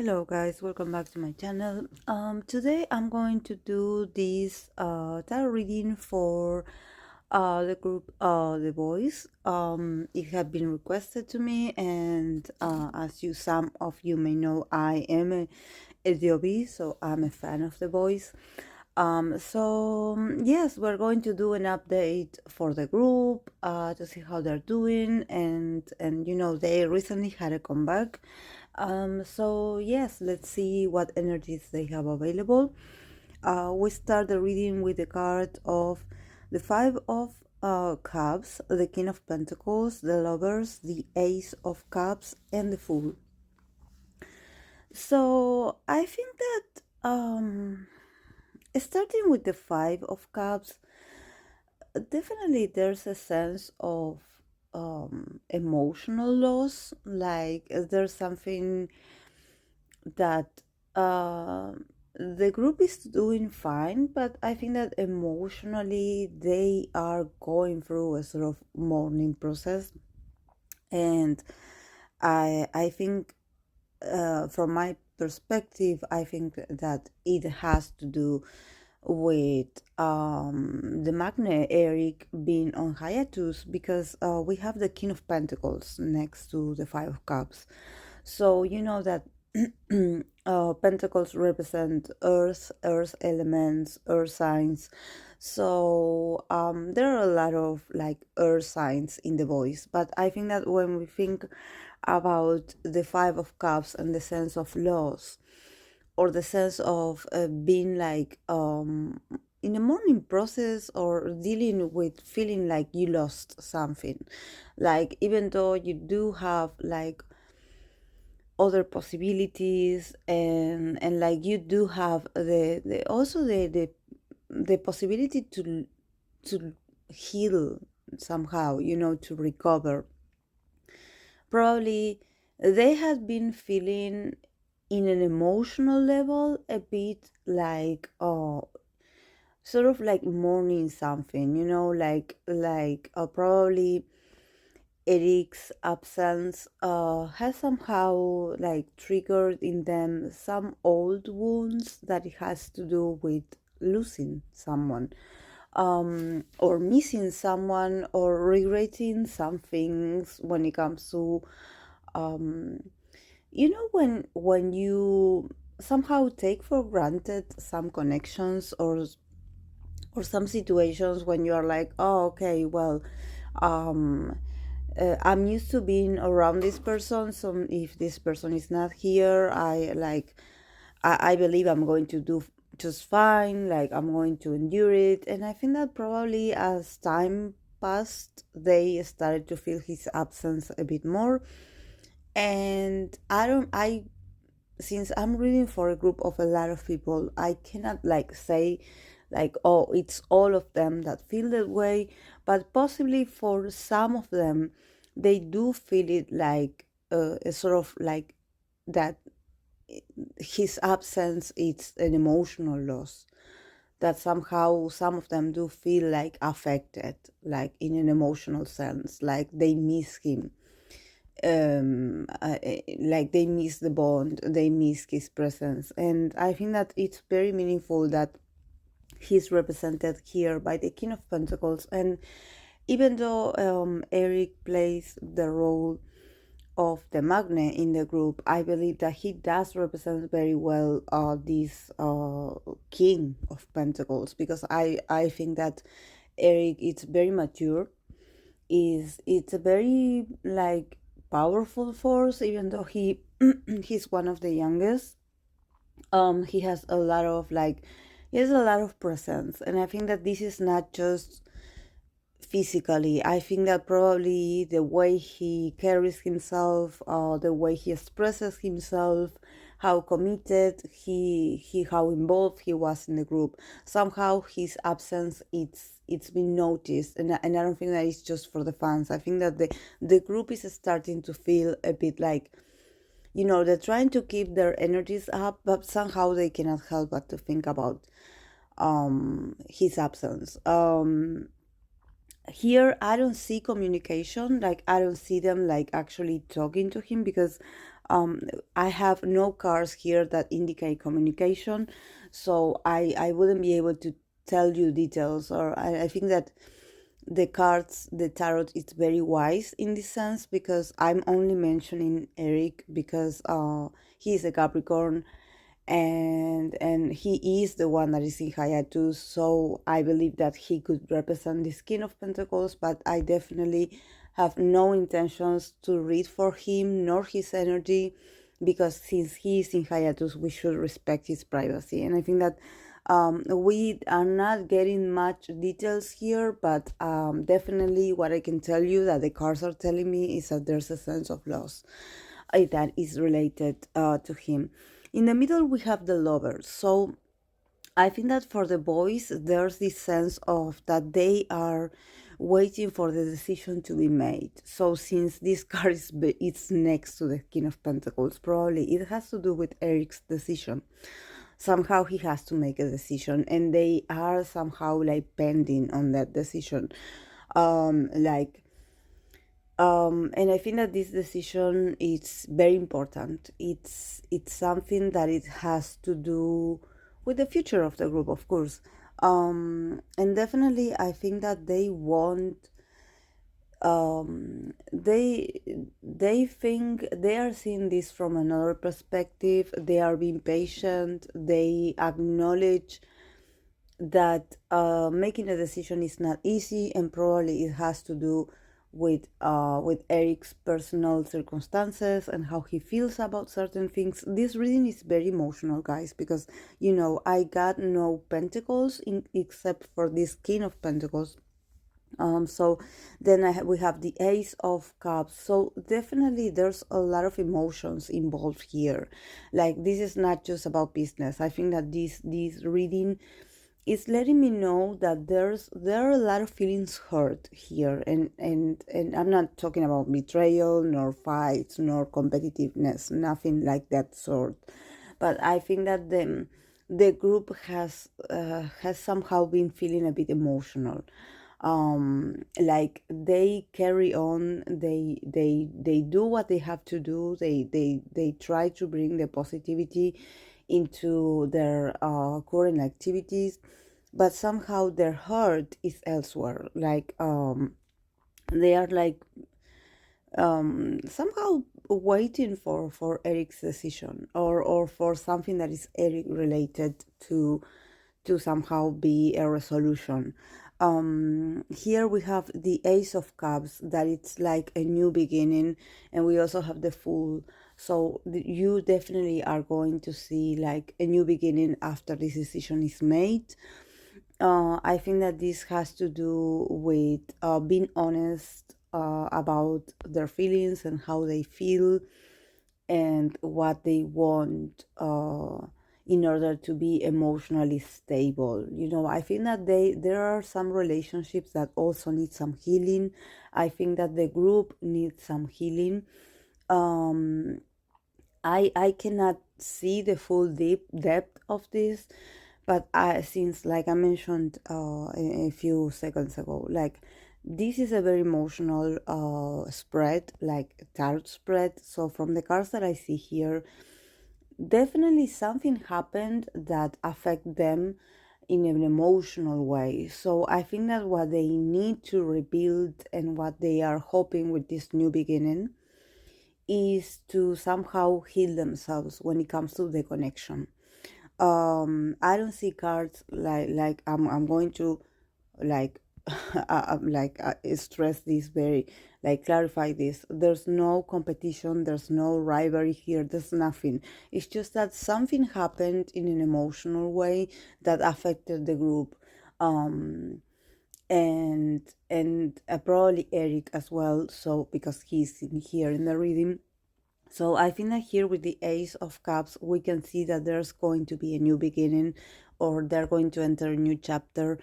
Hello guys, welcome back to my channel. Today I'm going to do this tarot reading for the group the Boyz. It had been requested to me, and as you some of you may know, I am a DOB, so I'm a fan of the Boyz. Yes, we're going to do an update for the group to see how they're doing, and they recently had a comeback. So yes, let's see what energies they have available. We start the reading with the card of the Five of Cups, the King of Pentacles, the Lovers, the Ace of Cups, and the Fool. So I think that starting with the Five of Cups, definitely there's a sense of emotional loss. Like there's something that uh, the group is doing fine, but I think that emotionally they are going through a sort of mourning process, and I think from my perspective, I think that it has to do with the Magne Eric being on hiatus, because we have the King of Pentacles next to the Five of Cups. So you know that pentacles represent earth elements, earth signs. So there are a lot of like earth signs in the voice, but I think that when we think about the Five of Cups and the sense of loss, or the sense of being like in a mourning process, or dealing with feeling like you lost something, like even though you do have like other possibilities, and like you do have the also the possibility to heal somehow, to recover. Probably they had been feeling in an emotional level a bit like sort of like mourning something, probably Eric's absence has somehow like triggered in them some old wounds that it has to do with losing someone, or missing someone, or regretting some things when it comes to um, when you somehow take for granted some connections, or some situations when you are like, oh, okay, well, um I'm used to being around this person, so if this person is not here, I believe I'm going to do just fine, like I'm going to endure it. And I think that probably as time passed, they started to feel his absence a bit more. And I since I'm reading for a group of a lot of people, I cannot like say like, oh, it's all of them that feel that way, but possibly for some of them, they do feel it like a sort of like that his absence is an emotional loss, that somehow some of them do feel like affected, like in an emotional sense, like they miss him, like they miss the bond, they miss his presence. And I think that it's very meaningful that he's represented here by the King of Pentacles. And even though Eric plays the role of the Magne in the group, I believe that he does represent very well this King of Pentacles, because I think that Eric is very mature, is it's a very like powerful force, even though he's one of the youngest. He has a lot of like, he has a lot of presence, and I think that this is not just physically. I think that probably the way he carries himself, the way he expresses himself, how committed he how involved he was in the group, somehow his absence, it's been noticed. And I don't think that it's just for the fans. I think that the group is starting to feel a bit like, they're trying to keep their energies up, but somehow they cannot help but to think about his absence. Here I don't see communication, like I don't see them like actually talking to him, because um, I have no cards here that indicate communication, so I wouldn't be able to tell you details. Or I think that the cards, the tarot, is very wise in this sense, because I'm only mentioning Eric because he is a Capricorn, and he is the one that is in hiatus. So I believe that he could represent the King of Pentacles, but I definitely have no intentions to read for him nor his energy, because since he is in hiatus, we should respect his privacy. And I think that we are not getting much details here, but definitely what I can tell you that the cards are telling me is that there's a sense of loss that is related to him. In the middle, we have the lovers. So I think that for the boys, there's this sense of that they are waiting for the decision to be made. So since this card is it's next to the King of Pentacles, probably it has to do with Eric's decision. Somehow he has to make a decision, and they are somehow like pending on that decision. Like and I think that this decision is very important. It's something that it has to do with the future of the group, of course. And definitely, I think that they want. They think they are seeing this from another perspective. They are being patient. They acknowledge that making a decision is not easy, and probably it has to do with Eric's personal circumstances and how he feels about certain things. This reading is very emotional, guys, because I got no pentacles in except for this King of Pentacles. So then we have the Ace of Cups. So definitely there's a lot of emotions involved here. Like, this is not just about business. I think that this reading is letting me know that there are a lot of feelings hurt here, and I'm not talking about betrayal nor fights nor competitiveness, nothing like that sort. But I think that the group has somehow been feeling a bit emotional. Like, they carry on, they do what they have to do, they try to bring the positivity into their current activities, but somehow their heart is elsewhere. Like, they are like somehow waiting for Eric's decision, or for something that is Eric related to somehow be a resolution. Here we have the Ace of Cups, that it's like a new beginning, and we also have the Fool. So you definitely are going to see like a new beginning after this decision is made. I think that this has to do with being honest about their feelings and how they feel and what they want in order to be emotionally stable. I think that there are some relationships that also need some healing. I think that the group needs some healing. Um, I cannot see the full deep depth of this, but since, like I mentioned a few seconds ago, like, this is a very emotional spread, like tarot spread. So from the cards that I see here, definitely something happened that affect them in an emotional way. So I think that what they need to rebuild and what they are hoping with this new beginning is to somehow heal themselves when it comes to the connection. I don't see cards like I'm going to like stress this very, like, clarify this. There's no competition, there's no rivalry here, there's nothing. It's just that something happened in an emotional way that affected the group. um and probably Eric as well, so because he's in here in the reading. So I think that here with the Ace of Cups, we can see that there's going to be a new beginning, or they're going to enter a new chapter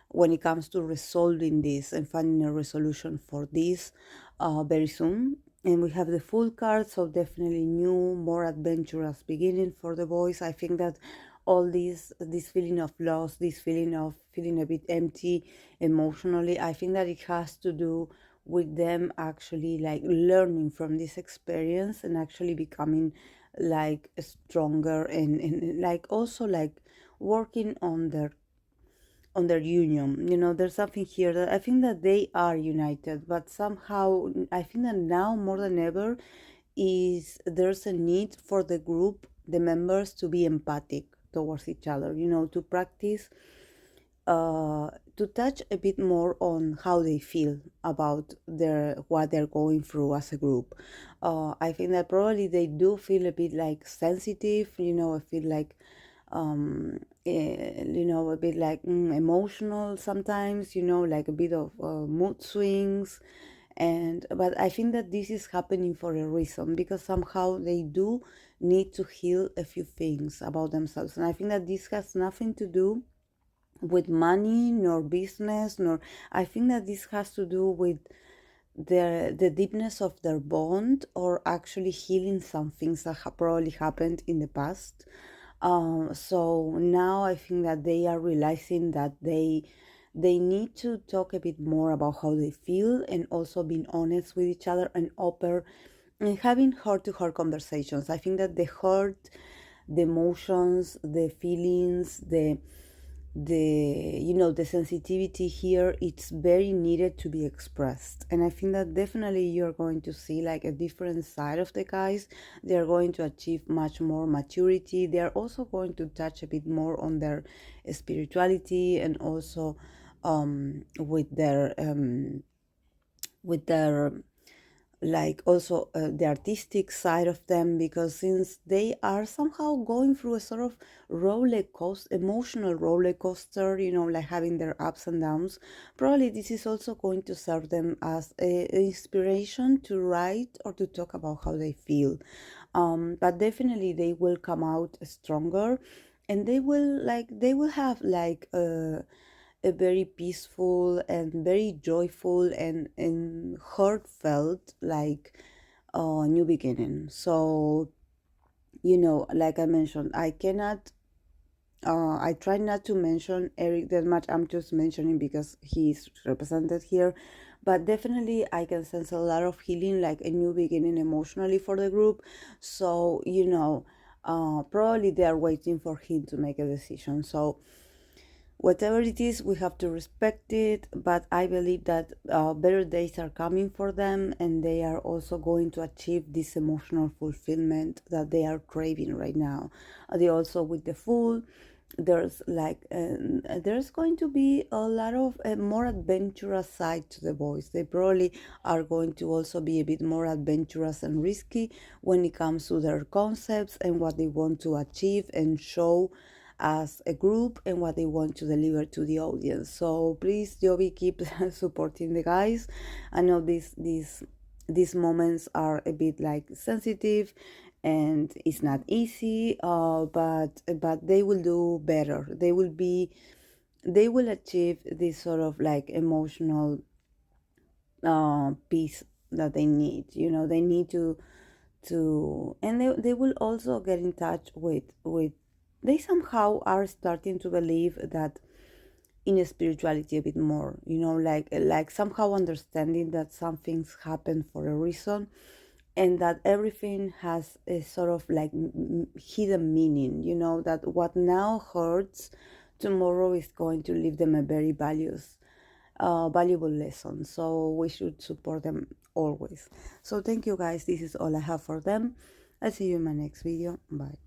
when it comes to resolving this and finding a resolution for this very soon. And we have the Full card, so definitely new, more adventurous beginning for the boys. I think that all this feeling of loss, this feeling of feeling a bit empty emotionally, I think that it has to do with them actually like learning from this experience and actually becoming like stronger, and like also like working on their union. There's something here that I think that they are united, but somehow I think that now more than ever is there's a need for the group, the members, to be empathic towards each other, to practice, to touch a bit more on how they feel about what they're going through as a group. I think that probably they do feel a bit like sensitive, I feel like a bit like emotional sometimes, like a bit of mood swings. And but I think that this is happening for a reason, because somehow they do need to heal a few things about themselves, and I think that this has nothing to do with money nor business, nor I think that this has to do with the deepness of their bond, or actually healing some things that probably happened in the past. So now I think that they are realizing that they need to talk a bit more about how they feel, and also being honest with each other and open and having heart-to-heart conversations. I think that the heart, the emotions, the feelings, the sensitivity here, it's very needed to be expressed, and I think that definitely you're going to see like a different side of the guys. They're going to achieve much more maturity. They're also going to touch a bit more on their spirituality, and also with their like also the artistic side of them, because since they are somehow going through a sort of roller coaster, emotional roller coaster, like having their ups and downs, probably this is also going to serve them as a inspiration to write or to talk about how they feel. But definitely they will come out stronger, and they will have like a very peaceful and very joyful and heartfelt like new beginning. So like I mentioned, I try not to mention Eric that much. I'm just mentioning because he's represented here, but definitely I can sense a lot of healing, like a new beginning emotionally for the group. So probably they are waiting for him to make a decision. So whatever it is, we have to respect it, but I believe that better days are coming for them, and they are also going to achieve this emotional fulfillment that they are craving right now. They also, with the Fool, there's going to be a lot of more adventurous side to the boys. They probably are going to also be a bit more adventurous and risky when it comes to their concepts and what they want to achieve and show as a group, and what they want to deliver to the audience. So please, Jovi, keep supporting the guys. I know these moments are a bit like sensitive, and it's not easy, but they will do better. They will achieve this sort of like emotional peace that they need. They need and they will also get in touch with they somehow are starting to believe that in spirituality a bit more, like somehow understanding that some things happen for a reason, and that everything has a sort of like hidden meaning, that what now hurts tomorrow is going to leave them a very valuable lesson. So we should support them always. So thank you guys. This is all I have for them. I'll see you in my next video. Bye.